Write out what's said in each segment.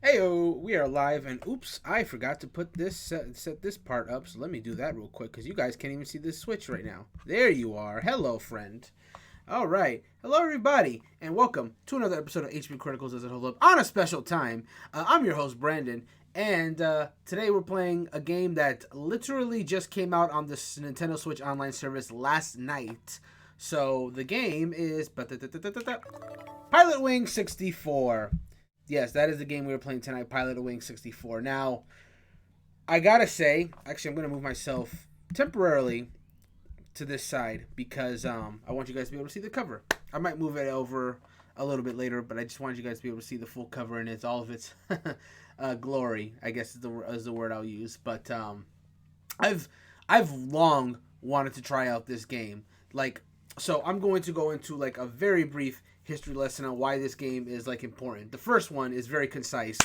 Heyo, we are live, and oops, I forgot to put this set this part up. So let me do that real quick because you guys can't even see this switch right now. There you are. Hello, friend. All right, hello everybody, and welcome to another episode of HP Criticals as it holds up on a special time. I'm your host Brandon, and today we're playing a game that literally just came out on this Nintendo Switch online service last night. So the game is Pilotwings 64. Yes, that is the game we were playing tonight, Pilotwings 64. Now, I gotta say, actually, I'm gonna move myself temporarily to this side because I want you guys to be able to see the cover. I might move it over a little bit later, but I just wanted you guys to be able to see the full cover and it's all of its glory. I guess is the word I'll use. But I've I've long wanted to try out this game. Like, so I'm going to go into like a very brief history lesson on why this game is like important. The first one is very concise.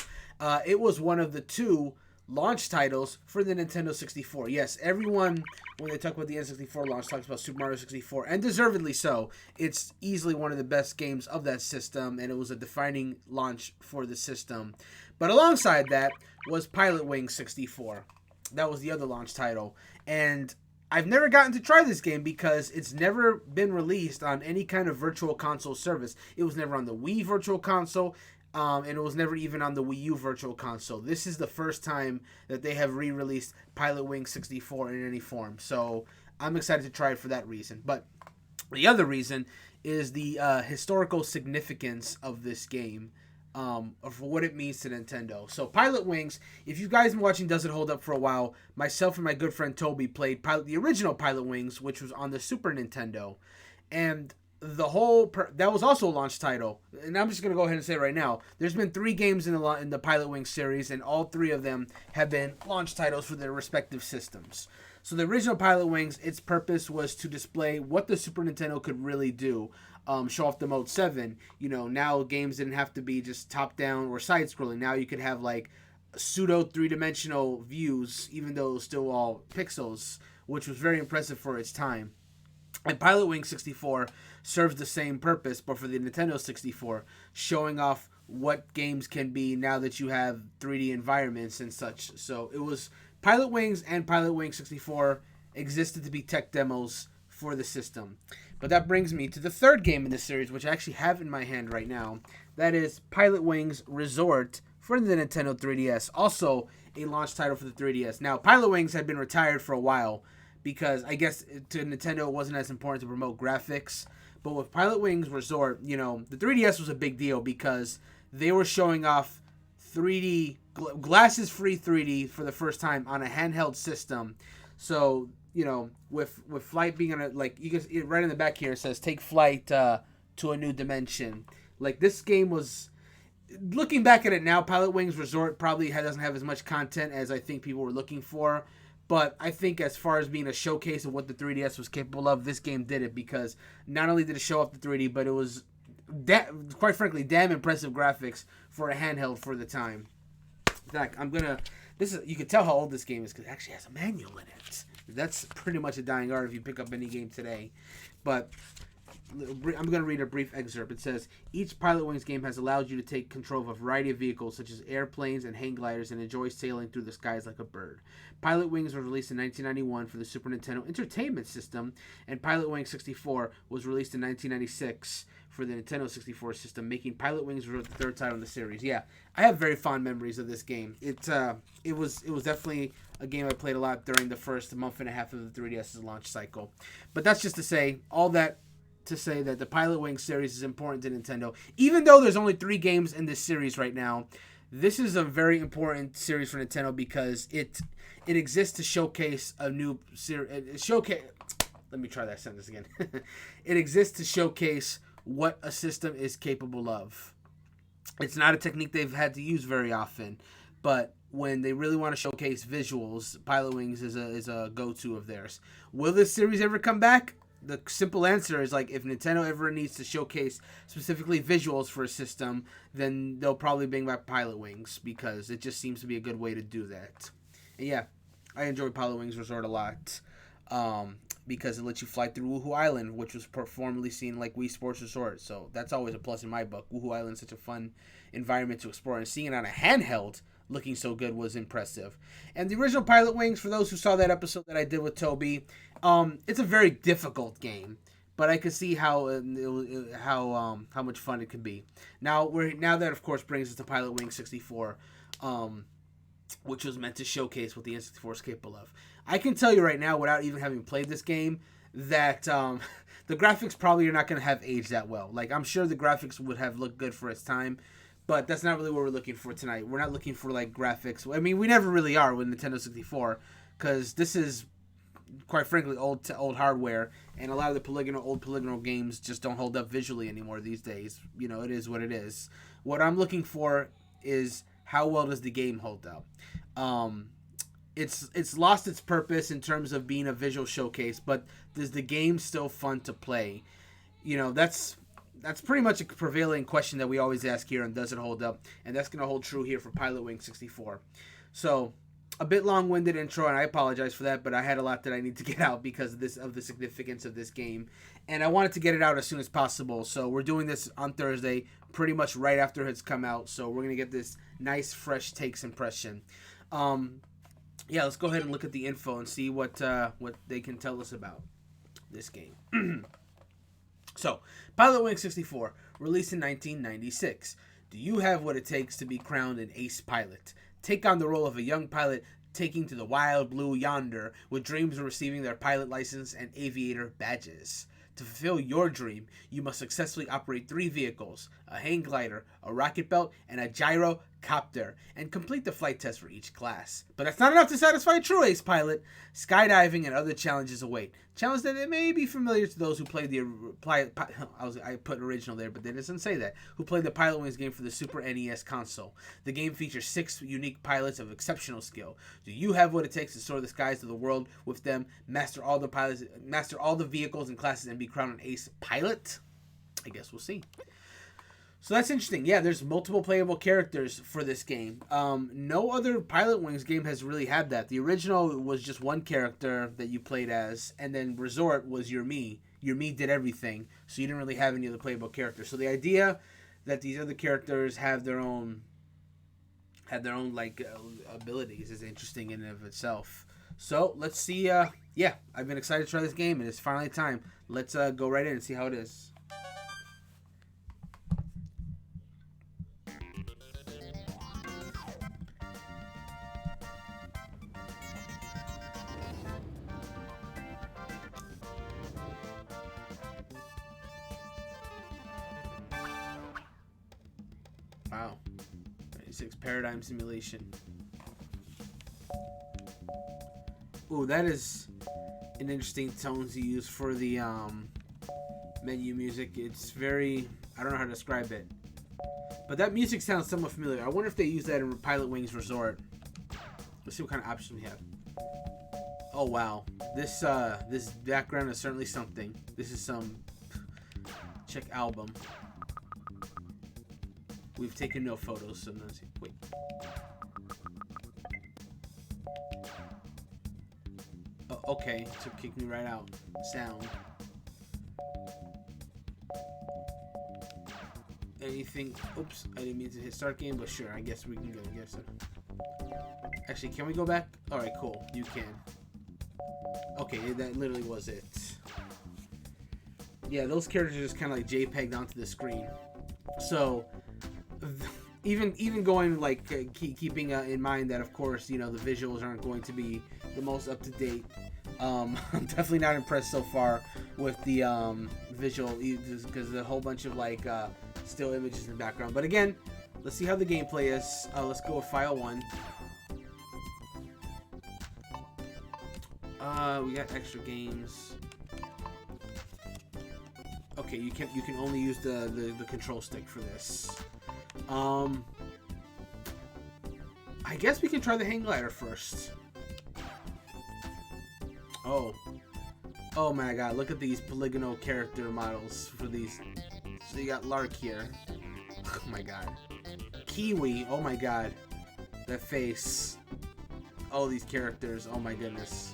It was one of the two launch titles for the Nintendo 64. Yes, everyone when they talk about the N64 launch talks about Super Mario 64, and deservedly so. It's easily one of the best games of that system, and it was a defining launch for the system. But alongside that was Pilotwings 64. That was the other launch title, and I've never gotten to try this game because it's never been released on any kind of virtual console service. It was never on the Wii Virtual Console, and it was never even on the Wii U Virtual Console. This is the first time that they have re-released Pilotwings 64 in any form. So I'm excited to try it for that reason. But the other reason is the historical significance of this game. For what it means to Nintendo. So Pilotwings, if you guys been watching Does It Hold Up for a while, myself and my good friend Toby played the original Pilotwings, which was on the Super Nintendo. And that was also a launch title. And I'm just going to go ahead and say it right now. There's been 3 games in the Pilotwings series, and all 3 of them have been launch titles for their respective systems. So the original Pilotwings, its purpose was to display what the Super Nintendo could really do. Show off the Mode 7. You know, now games didn't have to be just top down or side scrolling. Now you could have like pseudo 3-dimensional views, even though it was still all pixels, which was very impressive for its time. And Pilotwings 64 serves the same purpose, but for the Nintendo 64, showing off what games can be now that you have 3D environments and such. So it was Pilotwings and Pilotwings 64 existed to be tech demos for the system. But that brings me to the third game in this series, which I actually have in my hand right now. That is Pilotwings Resort for the Nintendo 3DS. Also a launch title for the 3DS. Now, Pilotwings had been retired for a while because I guess to Nintendo it wasn't as important to promote graphics. But with Pilotwings Resort, you know, the 3DS was a big deal because they were showing off 3D, glasses-free 3D for the first time on a handheld system. So, you know, with flight being on a, like, you can, right in the back here it says take flight to a new dimension. Like, this game was, looking back at it now, Pilotwings Resort probably doesn't have as much content as I think people were looking for. But I think as far as being a showcase of what the 3DS was capable of, this game did it because not only did it show off the 3D, but it was, quite frankly, damn impressive graphics for a handheld for the time. In fact, you can tell how old this game is because it actually has a manual in it. That's pretty much a dying art if you pick up any game today. But I'm going to read a brief excerpt. It says, each Pilotwings game has allowed you to take control of a variety of vehicles such as airplanes and hang gliders and enjoy sailing through the skies like a bird. Pilotwings was released in 1991 for the Super Nintendo Entertainment System, and Pilotwings 64 was released in 1996 for the Nintendo 64 system, making Pilotwings the third title in the series. Yeah, I have very fond memories of this game. It was definitely a game I played a lot during the first month and a half of the 3DS's launch cycle. But that's just to say, all that to say that the Pilotwings series is important to Nintendo. Even though there's only 3 games in this series right now, this is a very important series for Nintendo because it exists to showcase a new series. Let me try that sentence again. It exists to showcase what a system is capable of. It's not a technique they've had to use very often, but when they really want to showcase visuals, Pilotwings is a go-to of theirs. Will this series ever come back? The simple answer is, like, if Nintendo ever needs to showcase specifically visuals for a system, then they'll probably bring back Pilotwings because it just seems to be a good way to do that. And yeah, I enjoy Pilotwings Resort a lot. because it lets you fly through Woohoo Island, which was formerly seen like Wii Sports Resort. So that's always a plus in my book. Woohoo Island is such a fun environment to explore, and seeing it on a handheld looking so good was impressive. And the original Pilotwings, for those who saw that episode that I did with Toby, it's a very difficult game, but I could see how much fun it could be. Now that of course brings us to Pilotwings 64. Which was meant to showcase what the N64 is capable of. I can tell you right now, without even having played this game, that the graphics probably are not going to have aged that well. Like, I'm sure the graphics would have looked good for its time, but that's not really what we're looking for tonight. We're not looking for, like, graphics. I mean, we never really are with Nintendo 64, because this is, quite frankly, old hardware, and a lot of the old polygonal games just don't hold up visually anymore these days. You know, it is what it is. What I'm looking for is how well does the game hold up. It's lost its purpose in terms of being a visual showcase, but is the game still fun to play? You know, that's pretty much a prevailing question that we always ask here, and does it hold up? And that's going to hold true here for Pilotwings 64. So, a bit long-winded intro, and I apologize for that, but I had a lot that I need to get out because of the significance of this game, and I wanted to get it out as soon as possible. So we're doing this on Thursday, pretty much right after it's come out. So we're gonna get this nice, fresh takes impression. Yeah, let's go ahead and look at the info and see what they can tell us about this game. So, Pilotwings 64, released in 1996. Do you have what it takes to be crowned an ace pilot? Take on the role of a young pilot taking to the wild blue yonder with dreams of receiving their pilot license and aviator badges. To fulfill your dream, you must successfully operate 3 vehicles, a hang glider, a rocket belt, and a gyrocopter, and complete the flight test for each class. But that's not enough to satisfy a true ace pilot. Skydiving and other challenges await. Challenges that may be familiar to those who played I put original there, but it doesn't say that. Who played the Pilotwings game for the Super NES console. The game features 6 unique pilots of exceptional skill. Do you have what it takes to soar the skies of the world with them, master all the vehicles and classes, and be crowned an ace pilot? I guess we'll see. So that's interesting. Yeah, there's multiple playable characters for this game. No other Pilotwings game has really had that. The original was just one character that you played as, and then Resort was your Mii. Your Mii did everything, so you didn't really have any other playable characters. So the idea that these other characters have their own abilities is interesting in and of itself. So let's see. Yeah, I've been excited to try this game, and it's finally time. Let's go right in and see how it is. Wow. 96 Paradigm Simulation. Ooh, that is an interesting tone to use for the menu music. It's very, I don't know how to describe it, but that music sounds somewhat familiar. I wonder if they use that in Pilotwings Resort. Let's see what kind of options we have. Oh wow, this background is certainly something. This is some check album. We've taken no photos, so let's see. Wait. Oh, okay, so kick me right out. Sound. Anything? Oops, I didn't mean to hit start game, but sure, I guess we can go. Yes. Actually, can we go back? All right, cool. You can. Okay, that literally was it. Yeah, those characters are just kind of like JPEG'd onto the screen. So even going like keeping in mind that of course the visuals aren't going to be the most up to date. I'm definitely not impressed so far with the visual because there's a whole bunch of like still images in the background. But again, let's see how the gameplay is. Let's go with file 1. We got extra games. Okay, you can only use the control stick for this. I guess we can try the hang glider first. Oh my god, look at these polygonal character models for these. So you got Lark here. Oh my god. Kiwi, oh my god. That face. All these characters, oh my goodness.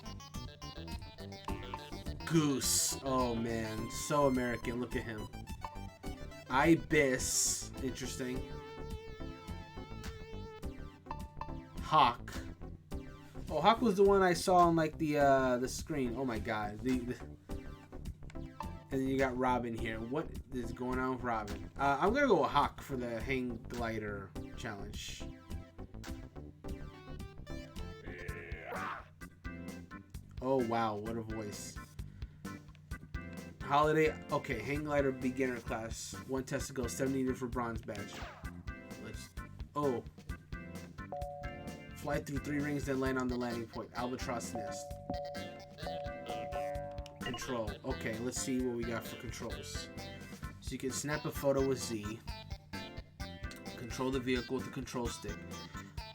Goose. Oh man, so American. Look at him. Ibis. Interesting. Hawk. Oh, Hawk was the one I saw on like the screen. Oh my god. And then you got Robin here. What is going on with Robin? I'm gonna go with Hawk for the hang glider challenge. Oh wow, what a voice. Holiday. Okay, hang glider beginner class. 1 test to go. 7 needed for bronze badge. Let's. Oh. Fly through 3 rings, then land on the landing point. Albatross nest. Control. Okay, let's see what we got for controls. So you can snap a photo with Z. Control the vehicle with the control stick.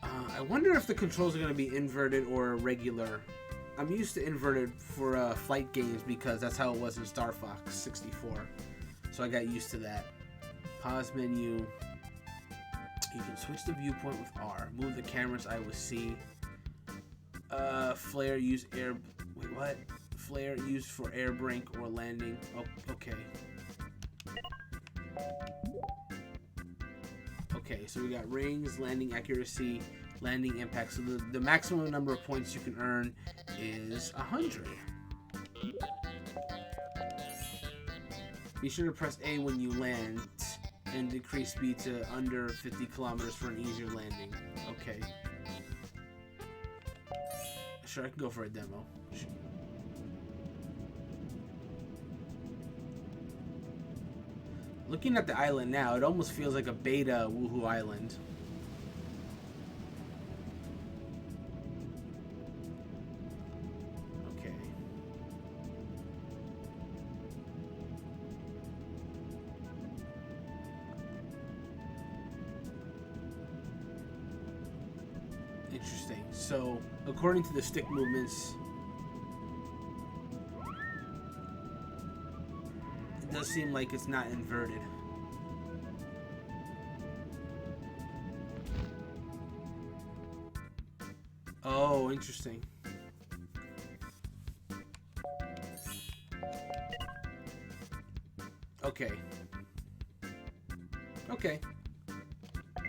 I wonder if the controls are going to be inverted or regular. I'm used to inverted for flight games because that's how it was in Star Fox 64. So I got used to that. Pause menu. You can switch the viewpoint with R. Move the camera's eye with C. Flare use air. Wait, what? Flare used for air brake or landing. Oh, okay. Okay, so we got rings, landing accuracy, landing impact. So the maximum number of points you can earn is 100. Be sure to press A when you land and decrease speed to under 50 kilometers for an easier landing. Okay. Sure, I can go for a demo. Looking at the island now, it almost feels like a beta Woohoo Island. Okay. Interesting. So, according to the stick movements, it does seem like it's not inverted. Oh, interesting. Okay. Okay.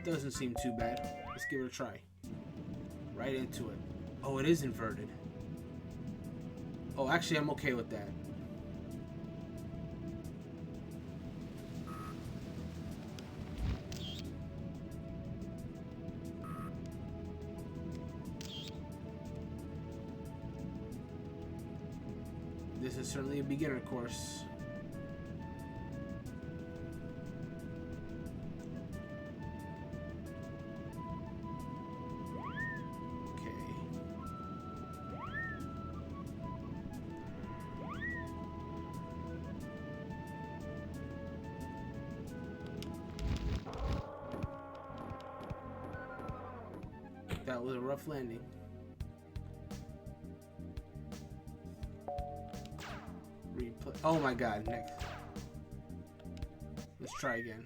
Doesn't seem too bad. Let's give it a try. Right into it. Oh, it is inverted. Oh, actually, I'm okay with that. This is certainly a beginner course. That was a rough landing. Replay. Oh my god, next. Let's try again.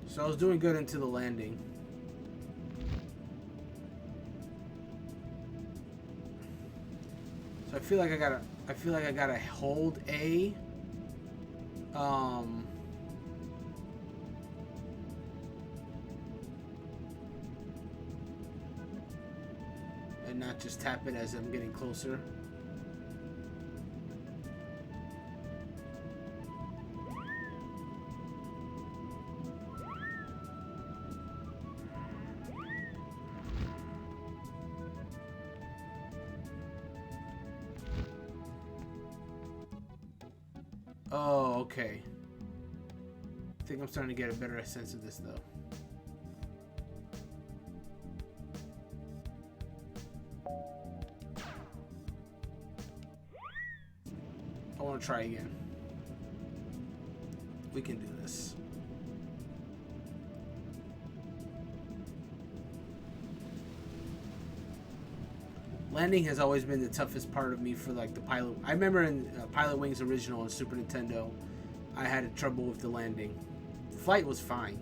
So I was doing good into the landing. So I feel like I gotta hold A. And not just tap it as I'm getting closer. Oh, okay. I think I'm starting to get a better sense of this, though. I want to try again. We can do this. Landing has always been the toughest part of me for like the pilot. I remember in Pilotwings original on Super Nintendo, I had trouble with the landing. The flight was fine.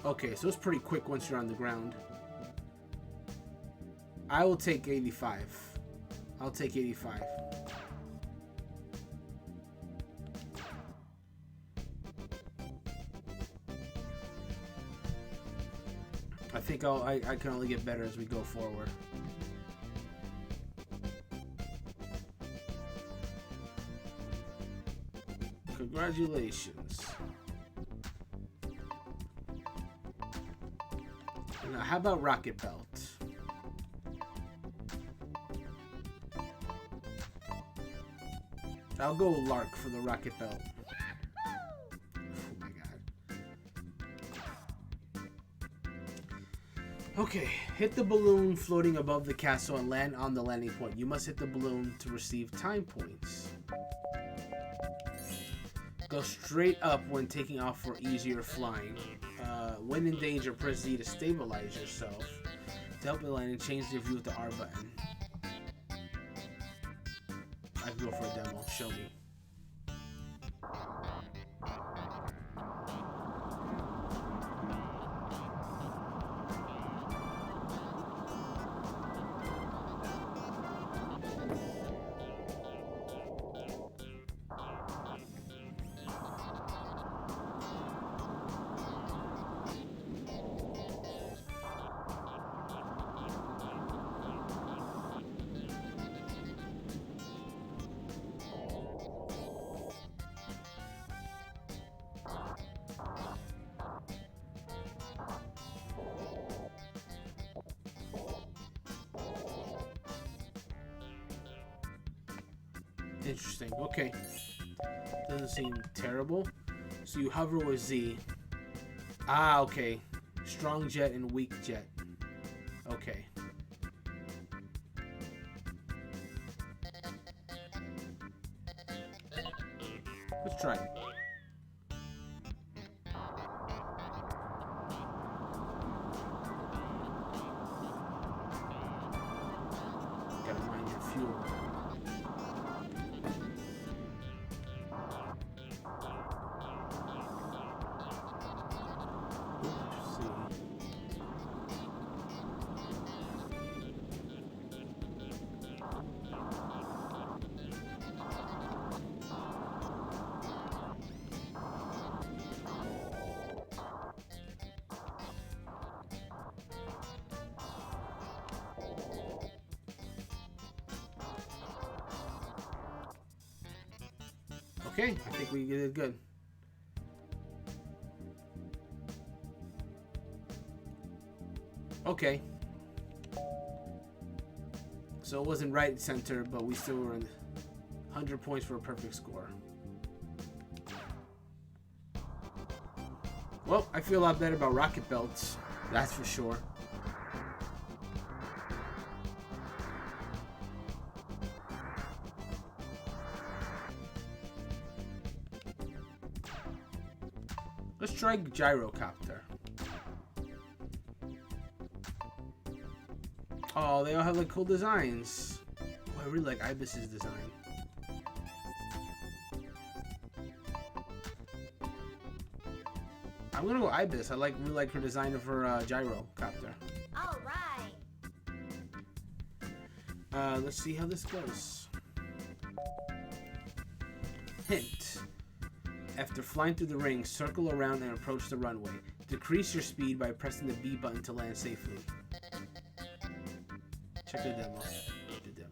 Okay, so it's pretty quick once you're on the ground. I will take 85. I'll take 85. I think I can only get better as we go forward. Congratulations. Now, how about Rocket Belt? I'll go Lark for the Rocket Belt. Oh my god. Okay, hit the balloon floating above the castle and land on the landing point. You must hit the balloon to receive time points. Go straight up when taking off for easier flying. When in danger, press Z to stabilize yourself. To help the landing, change your view with the R button. I can go for a demo. Show me. Interesting. Okay. Doesn't seem terrible. So you hover with Z. Ah, okay. Strong jet and weak jet. Okay. Let's try it. Gotta mind your fuel. Okay, I think we did good. Okay. So it wasn't right center, but we still were in 100 points for a perfect score. Well, I feel a lot better about Rocket Belts, that's for sure. Let's try Gyrocopter. Oh, they all have like cool designs. Oh, I really like Ibis's design. I'm gonna go Ibis. I really like her design of her Gyrocopter. All right. Let's see how this goes. Hint. After flying through the ring, circle around and approach the runway. Decrease your speed by pressing the B button to land safely. Check the demo. The demo.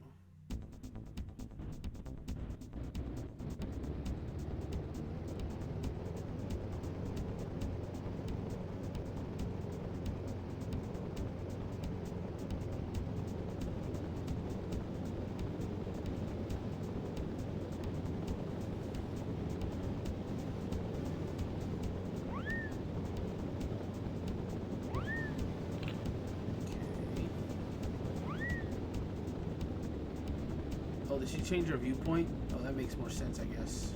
Oh, did she change her viewpoint? Oh, that makes more sense, I guess.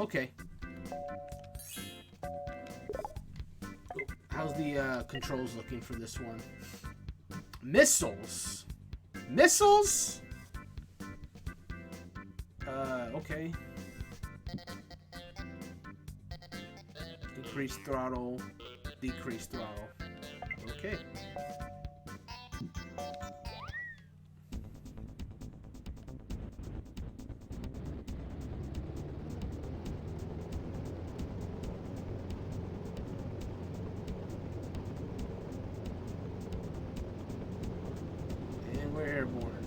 Okay. How's the controls looking for this one? Missiles. Missiles? Okay. Increase throttle. Decrease throttle. Okay. And we're airborne.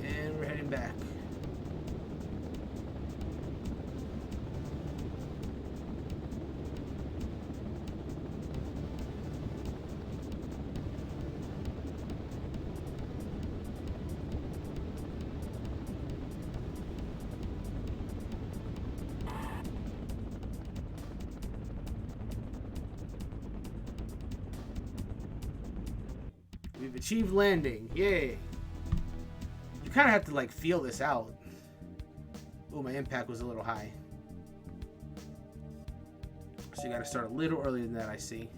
And we're heading back. We've achieved landing. Yay. You kind of have to like feel this out. Oh, my impact was a little high. So you got to start a little earlier than that, I see.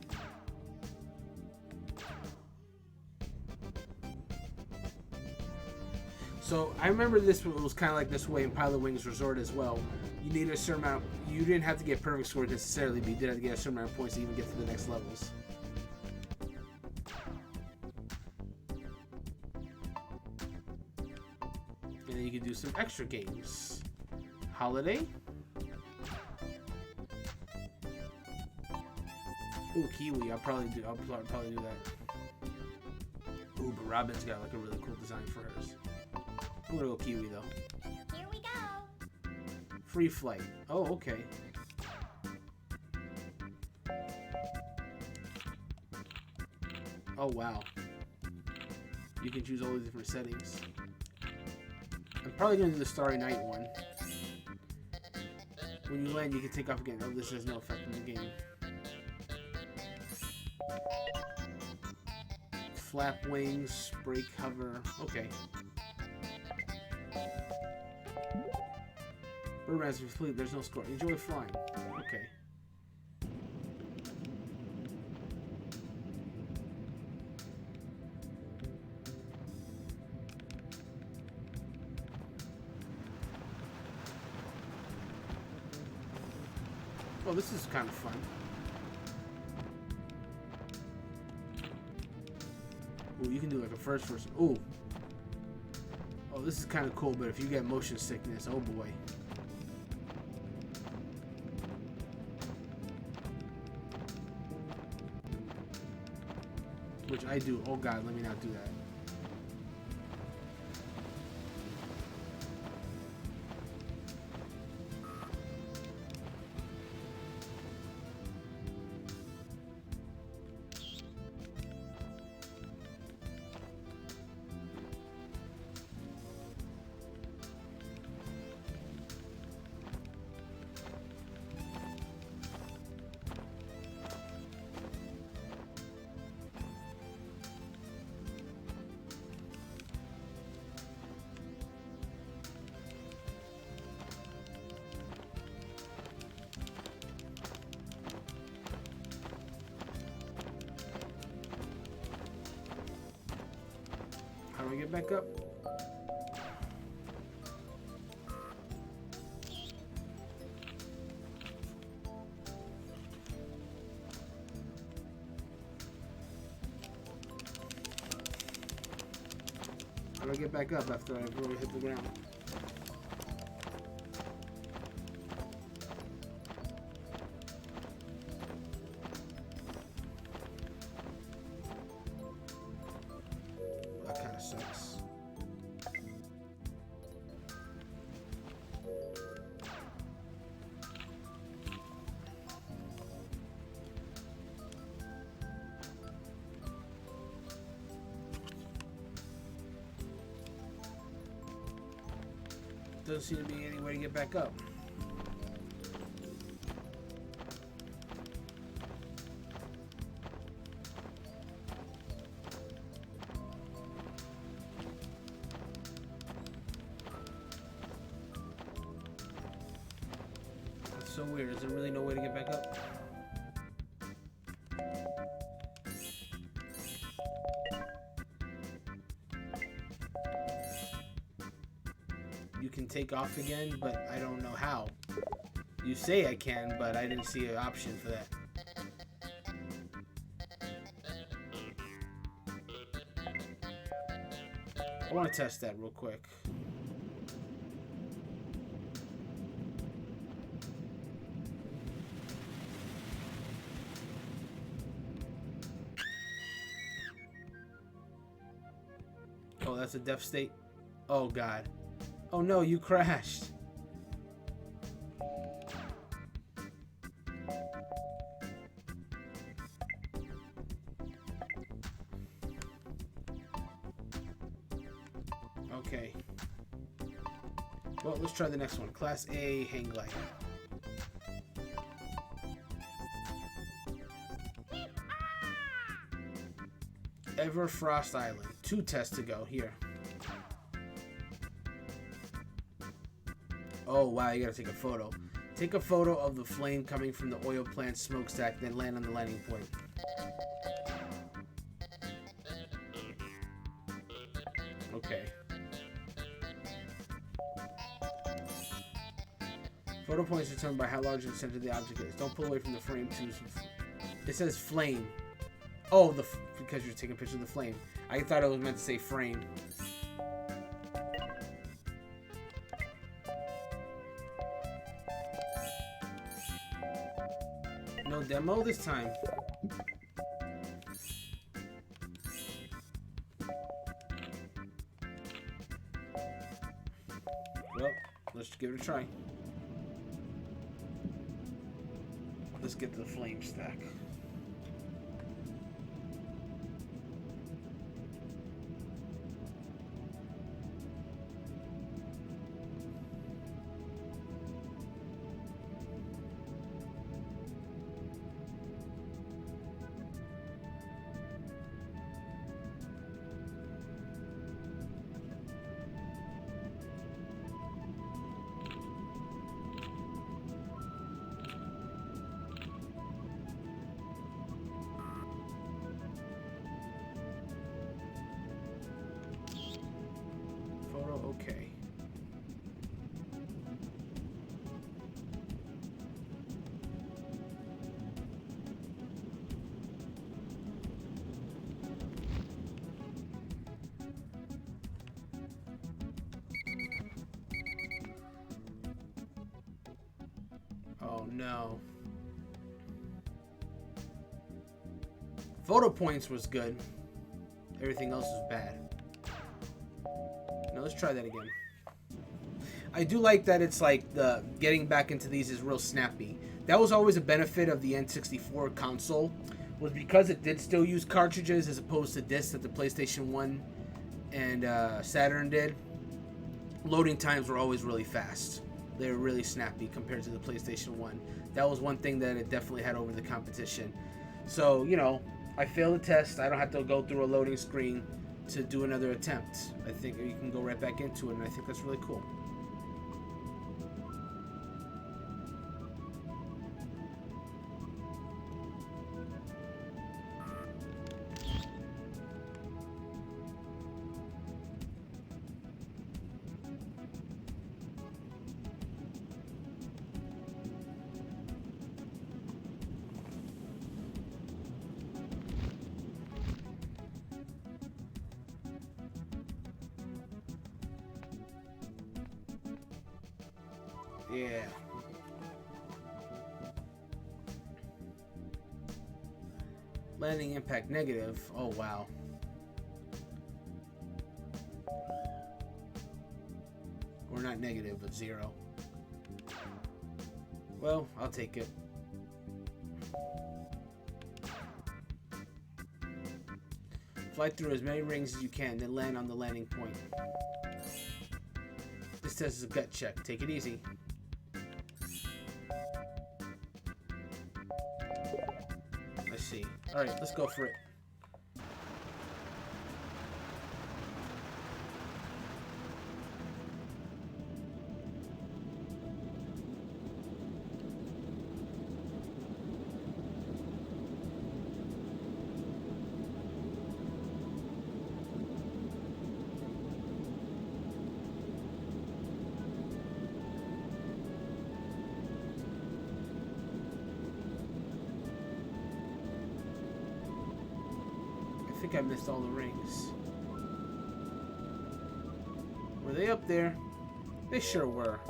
So I remember this was kind of like this way in Pilotwings Resort as well. You needed a certain amount. You didn't have to get perfect scores necessarily, but you did have to get a certain amount of points to even get to the next levels. And then you can do some extra games. Holiday. Ooh, Kiwi. I'll probably do that. Ooh, but Robin's got like a really cool design for hers. I'm gonna go Kiwi though. Here we go. Free flight. Oh, okay. Oh, wow. You can choose all the different settings. I'm probably gonna do the Starry Night one. When you land, you can take off again. Oh, this has no effect in the game. Flap wings, brake hover. Okay. Birdman's complete. There's no score. Enjoy flying. Okay. Oh, this is kind of fun. Ooh, you can do like a first person. Ooh. Oh, this is kind of cool, but if you get motion sickness, oh boy. Which I do. Oh god, let me not do that. How do I get back up? How do I get back up after I've already hit the ground? That kind of sucks. Doesn't seem to be any way to get back up. so weird. Is there really no way to get back up? You can take off again, but I don't know how. You say I can, but I didn't see an option for that. I want to test that real quick. Oh, that's a death state? Oh, God. Oh, no, you crashed. Okay. Well, let's try the next one. Class A hang glider. Everfrost Island. 2 tests to go. Here. Oh, wow, you gotta take a photo. Take a photo of the flame coming from the oil plant smokestack, then land on the landing point. Okay. Photo points determined by how large the center of the object is. Don't pull away from the frame too. It says flame. Oh, because you're taking a picture of the flame. I thought it was meant to say frame. No demo this time. Well, let's give it a try. Let's get to the flame stack. Okay. Oh no. Photo points was good. Everything else was bad. Now let's try that again. I do like that it's like the getting back into these is real snappy. That was always a benefit of the N64 console, was because it did still use cartridges as opposed to discs that the PlayStation 1 and Saturn did. Loading times were always really fast. They were really snappy compared to the PlayStation 1. That was one thing that it definitely had over the competition. So, you know, I failed the test. I don't have to go through a loading screen to do another attempt. I think you can go right back into it, and I think that's really cool. Yeah. Landing impact negative. Oh, wow. Or not negative, but 0. Well, I'll take it. Fly through as many rings as you can, then land on the landing point. This test is a gut check. Take it easy. Let's see. Alright, let's go for it. think I missed all the rings. Were they up there? They sure were.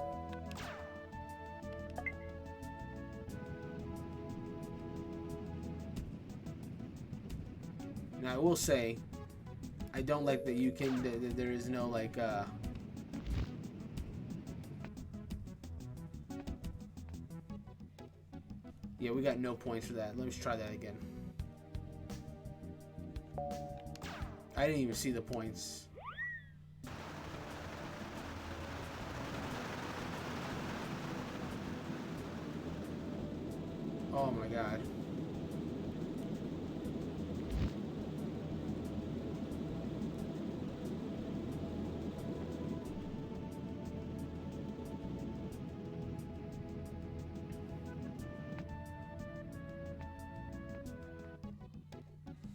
Now, I will say, I don't like that you can, that there is no, like, yeah, we got no points for that. Let me try that again. I didn't even see the points. Oh my god.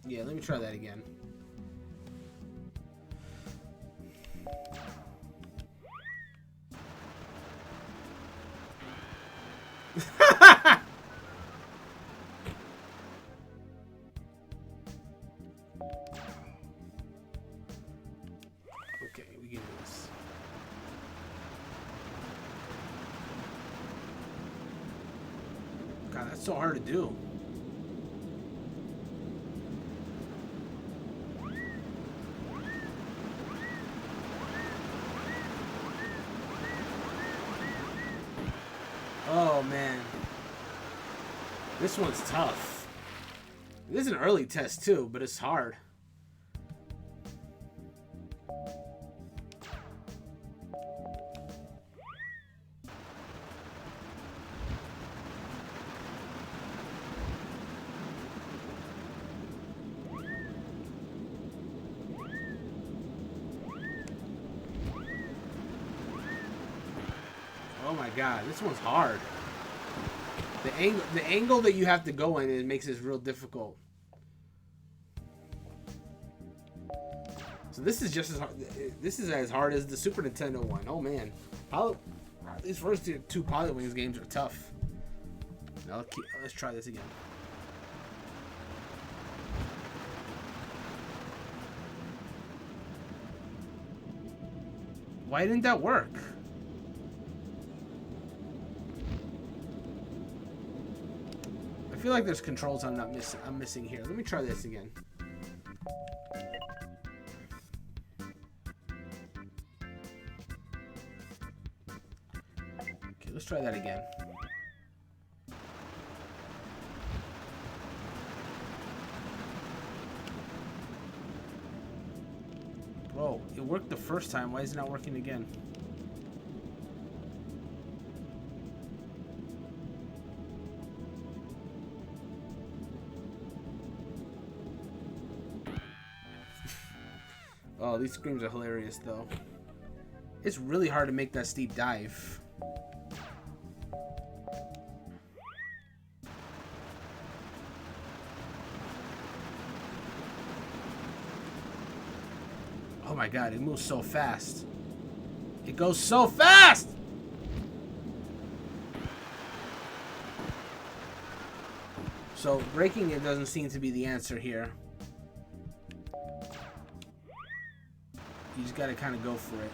Yeah, let me try that again. Okay, we can do this. God, that's so hard to do. Oh man, this one's tough. This is an early test too, but it's hard. Oh my god, this one's hard. The angle that you have to go in, it makes this real difficult. So this is just as hard. This is as hard as the Super Nintendo one. Oh man, these first two Pilotwings games are tough. Now let's try this again. Why didn't that work? I feel like there's controls I'm missing here. Let me try this again. Okay, let's try that again. Bro, it worked the first time. Why is it not working again? Oh, these screams are hilarious, though. It's really hard to make that steep dive. Oh my god, it moves so fast. It goes so fast! So, breaking it doesn't seem to be the answer here. You just gotta kind of go for it.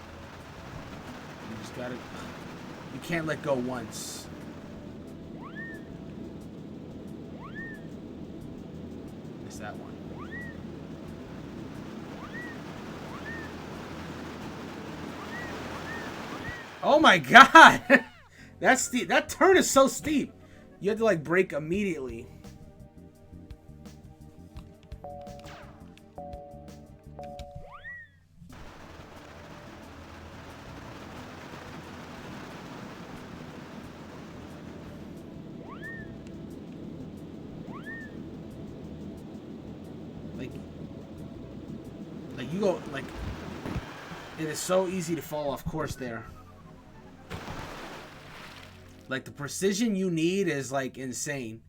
You just gotta... You can't let go once. Missed that one. Oh my god! That's steep. That turn is so steep. You have to like brake immediately. Like you go like it is so easy to fall off course there. Like the precision you need is like insane.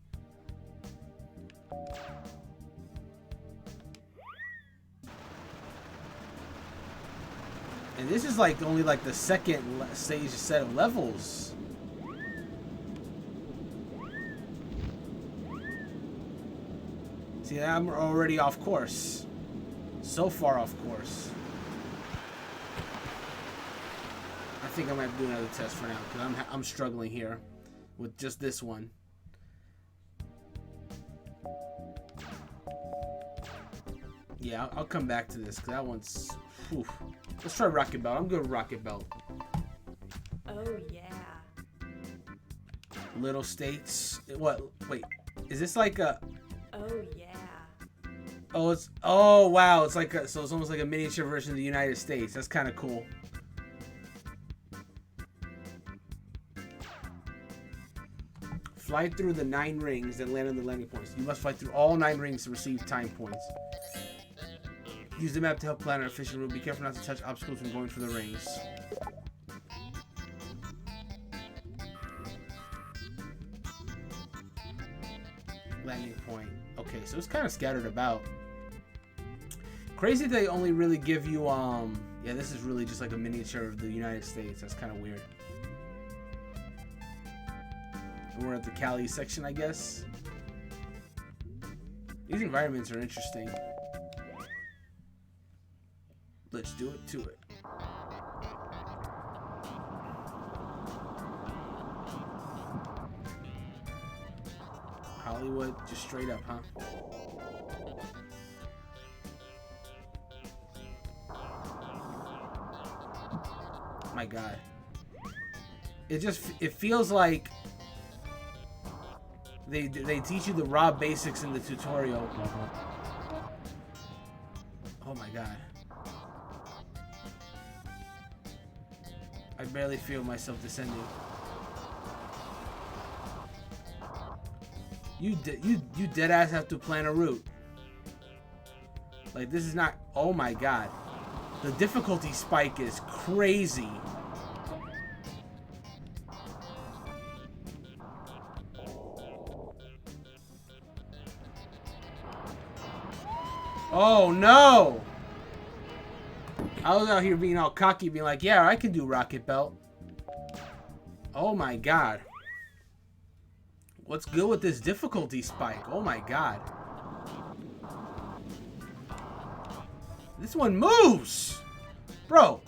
And this is like only like the second stage set of levels. See, I'm already off course. So far off course. I think I might have to do another test for now because I'm struggling here with just this one. Yeah, I'll come back to this because that one's. Whew. Let's try Rocket Belt. I'm good with Rocket Belt. Oh yeah. Little states. What? Wait. Is this like a? Oh yeah. Oh, it's. Oh wow. It's like so. It's almost like a miniature version of the United States. That's kind of cool. Fly through the 9 rings and land on the landing points. You must fly through all 9 rings to receive time points. Use the map to help plan an efficient route. Be careful not to touch obstacles when going for the rings. Landing point. Okay, so it's kind of scattered about. Crazy they only really give you, yeah, this is really just like a miniature of the United States. That's kind of weird. We're at the Cali section, I guess. These environments are interesting. Let's do it to it. Hollywood, just straight up, huh? My God. It feels like they teach you the raw basics in the tutorial. Oh my God. I barely feel myself descending. You dead ass have to plan a route. Like this is not. Oh my God. The difficulty spike is crazy. Oh no! I was out here being all cocky, being like, yeah, I can do Rocket Belt. Oh my God. What's good with this difficulty spike? Oh my God. This one moves! Bro.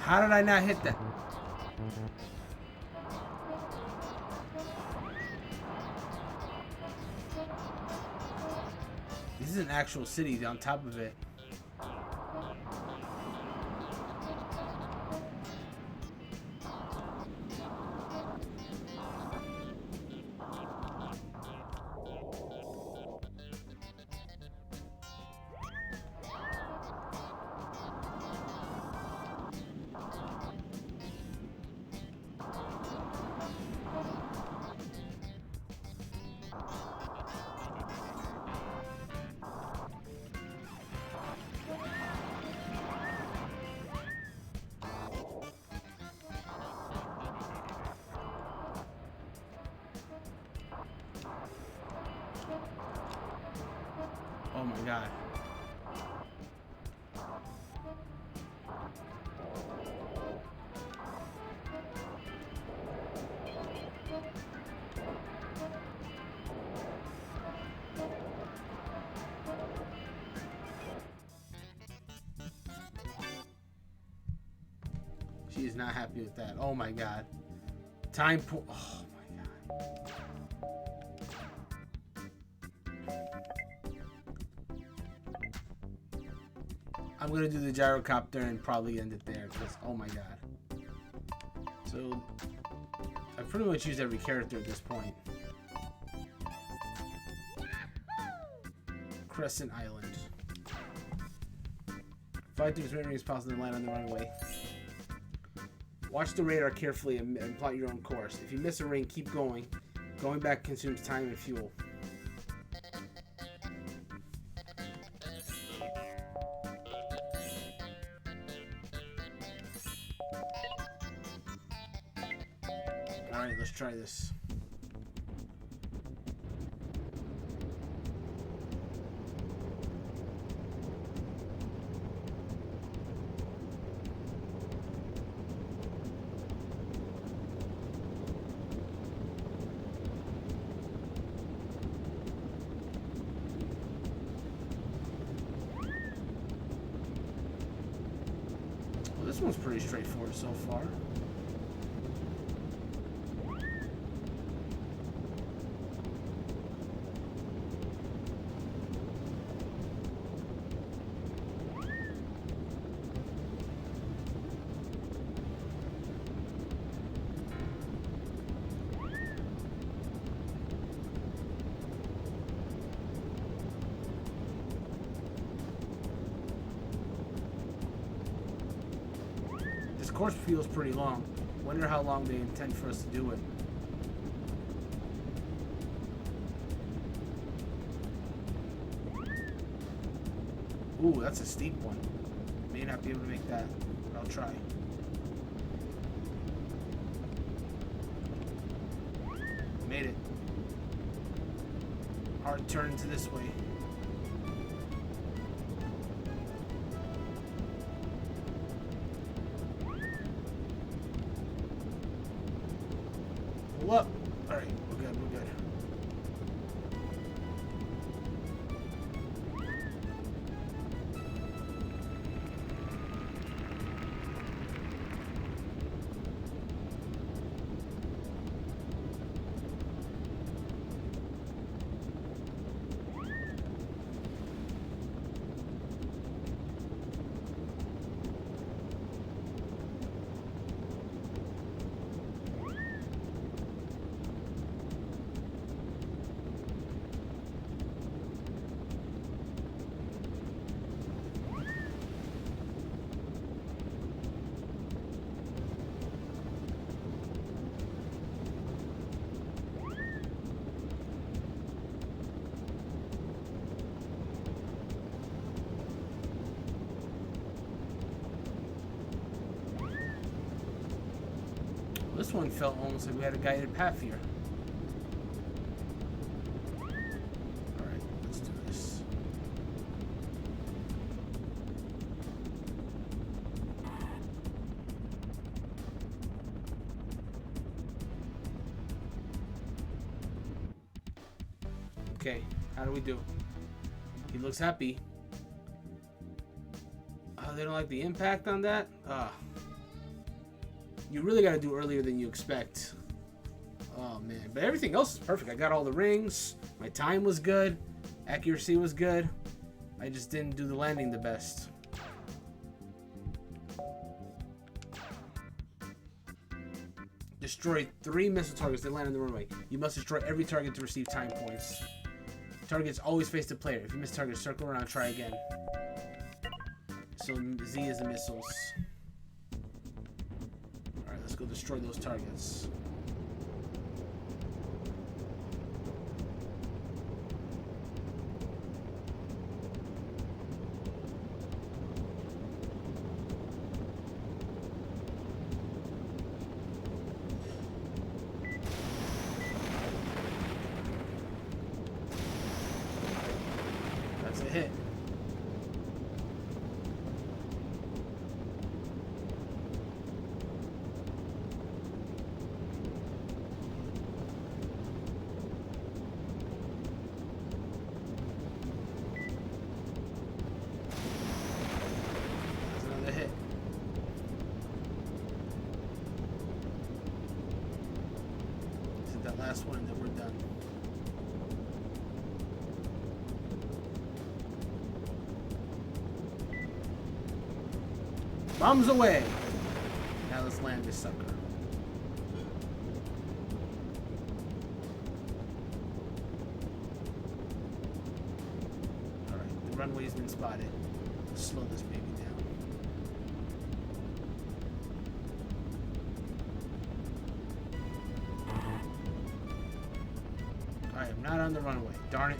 How did I not hit that? This is an actual city on top of it. Oh my God. She is not happy with that. Oh my God. Time po- Oh my God. I'm gonna do the gyrocopter and probably end it there because oh my God. So I pretty much used every character at this point. Crescent Island. Fly through as many rings as possible and land on the runway. Watch the radar carefully and plot your own course. If you miss a ring, keep going. Going back consumes time and fuel. Alright, let's try this. This one's pretty straightforward so far. This course feels pretty long. Wonder how long they intend for us to do it. Ooh, that's a steep one. May not be able to make that, but I'll try. Made it. Hard turn to this way. Pull up. Alright, we're good, we're good. This one felt almost like we had a guided path here. Alright, let's do this. Okay, how do we do? He looks happy. Oh, they don't like the impact on that? You really got to do earlier than you expect. Oh, man. But everything else is perfect. I got all the rings. My time was good. Accuracy was good. I just didn't do the landing the best. Destroy 3 missile targets that land on the runway. You must destroy every target to receive time points. Targets always face the player. If you miss target, circle around, try again. So Z is the missiles. Let's go destroy those targets. That's a hit. Last one, and then we're done. Bombs away! Now let's land this sucker. Alright, the runway's been spotted. Let's slow this baby down. I am not on the runway. Darn it.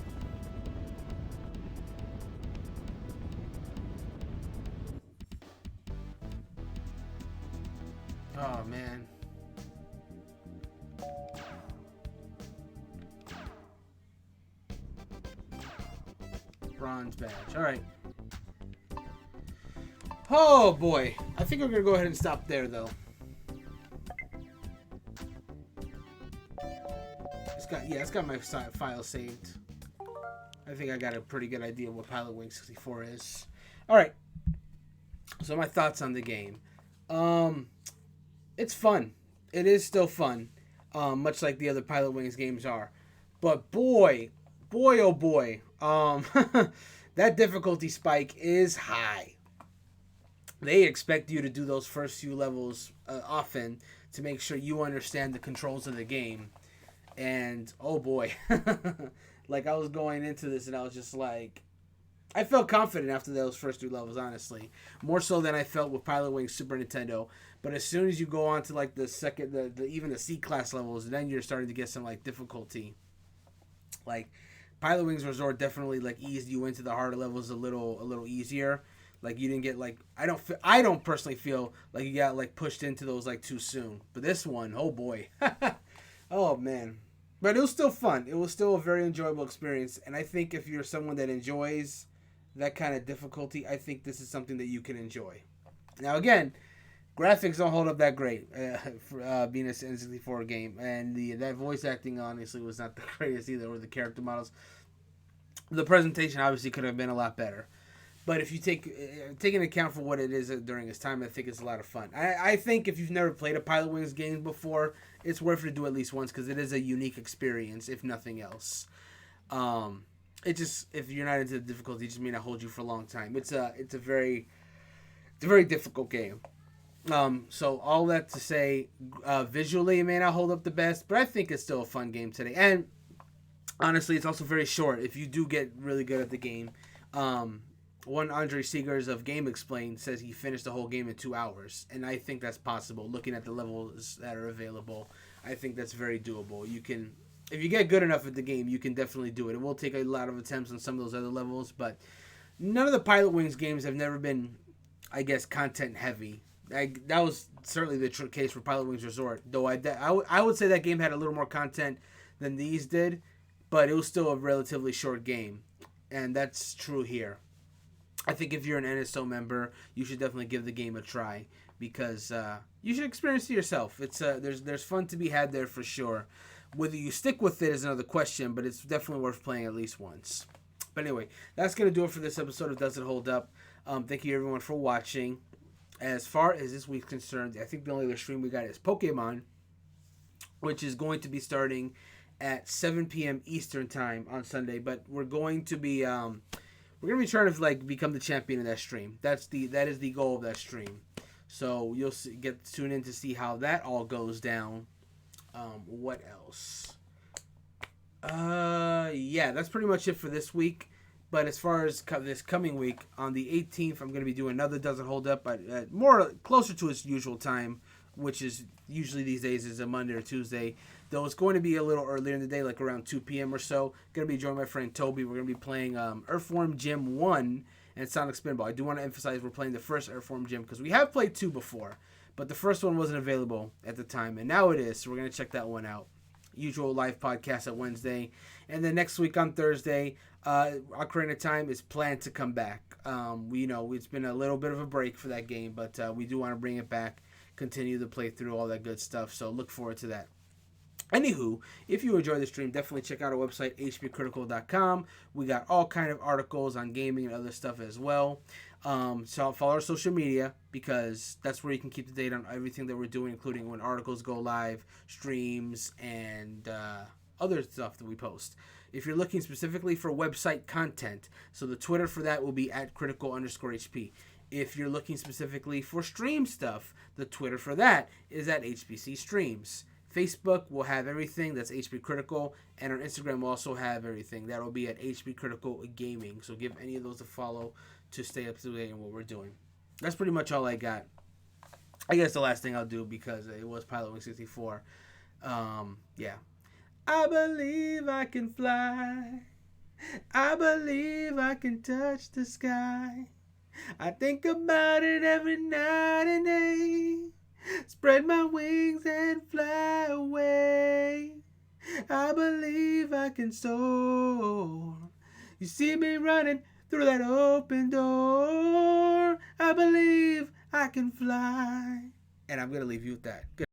Oh, man. Bronze badge. All right. Oh, boy. I think we're going to go ahead and stop there, though. It's got my file saved. I think I got a pretty good idea of what Pilotwings 64 is. Alright. So my thoughts on the game. Um, it's fun. It is still fun, much like the other Pilotwings games are. But boy, oh boy, that difficulty spike is high. They expect you to do those first few levels often to make sure you understand the controls of the game. And oh boy, like I was going into this and I was just like, I felt confident after those first three levels, honestly, more so than I felt with Pilotwings Super Nintendo. But as soon as you go on to like the second, the even the C class levels, then you're starting to get some like difficulty. Like Pilotwings Resort definitely like eased you into the harder levels a little easier. Like you didn't get like I don't personally feel like you got like pushed into those like too soon. But this one, oh boy, oh man. But it was still fun. It was still a very enjoyable experience, and I think if you're someone that enjoys that kind of difficulty, I think this is something that you can enjoy. Now again, graphics don't hold up that great for being a N64 game, and the that voice acting honestly was not the greatest either, or the character models. The presentation obviously could have been a lot better. But if you take into account for what it is during its time, I think it's a lot of fun. I think if you've never played a Pilotwings game before, it's worth it to do at least once because it is a unique experience, if nothing else. It just if you're not into the difficulty, it just may not hold you for a long time. It's a very difficult game. So all that to say, visually it may not hold up the best, but I think it's still a fun game today. And honestly, it's also very short. If you do get really good at the game, one Andre Seegers of Game Explained says he finished the whole game in 2 hours, and I think that's possible. Looking at the levels that are available, I think that's very doable. You can, if you get good enough at the game, you can definitely do it. It will take a lot of attempts on some of those other levels, but none of the Pilotwings games have never been, I guess, content heavy. That was certainly the case for Pilotwings Resort, though I would say that game had a little more content than these did, but it was still a relatively short game, and that's true here. I think if you're an NSO member, you should definitely give the game a try because you should experience it yourself. It's there's fun to be had there for sure. Whether you stick with it is another question, but it's definitely worth playing at least once. But anyway, that's gonna do it for this episode of Does It Hold Up? Thank you everyone for watching. As far as this week's concerned, I think the only other stream we got is Pokemon, which is going to be starting at 7 p.m. Eastern time on Sunday. But we're going to be trying to like become the champion of that stream. That is the goal of that stream. So you'll get to tune in to see how that all goes down. What else? Yeah, that's pretty much it for this week. But as far as this coming week, on the 18th, I'm going to be doing another Doesn't Hold Up at more closer to its usual time, which is usually these days is a Monday or Tuesday. Though it's going to be a little earlier in the day, like around 2 p.m. or so. Going to be joined by my friend Toby. We're going to be playing Earthworm Jim 1 and Sonic Spinball. I do want to emphasize we're playing the first Earthworm Jim because we have played 2 before, but the first one wasn't available at the time, and now it is, so we're going to check that one out. Usual live podcast at Wednesday. And then next week on Thursday, Ocarina of Time is planned to come back. It's been a little bit of a break for that game, but we do want to bring it back, continue the playthrough, all that good stuff. So look forward to that. Anywho, if you enjoy the stream, definitely check out our website, HPCritical.com. We got all kind of articles on gaming and other stuff as well. So follow our social media because that's where you can keep the date on everything that we're doing, including when articles go live, streams, and other stuff that we post. If you're looking specifically for website content, so the Twitter for that will be at critical_HP. If you're looking specifically for stream stuff, the Twitter for that is at HPC Streams. Facebook will have everything. That's HP Critical. And our Instagram will also have everything. That will be at HP Critical Gaming. So give any of those a follow to stay up to date on what we're doing. That's pretty much all I got. I guess the last thing I'll do because it was Pilotwings 64. Yeah. I believe I can fly. I believe I can touch the sky. I think about it every night and day. Spread my wings and fly away. I believe I can soar. You see me running through that open door. I believe I can fly. And I'm going to leave you with that. Good.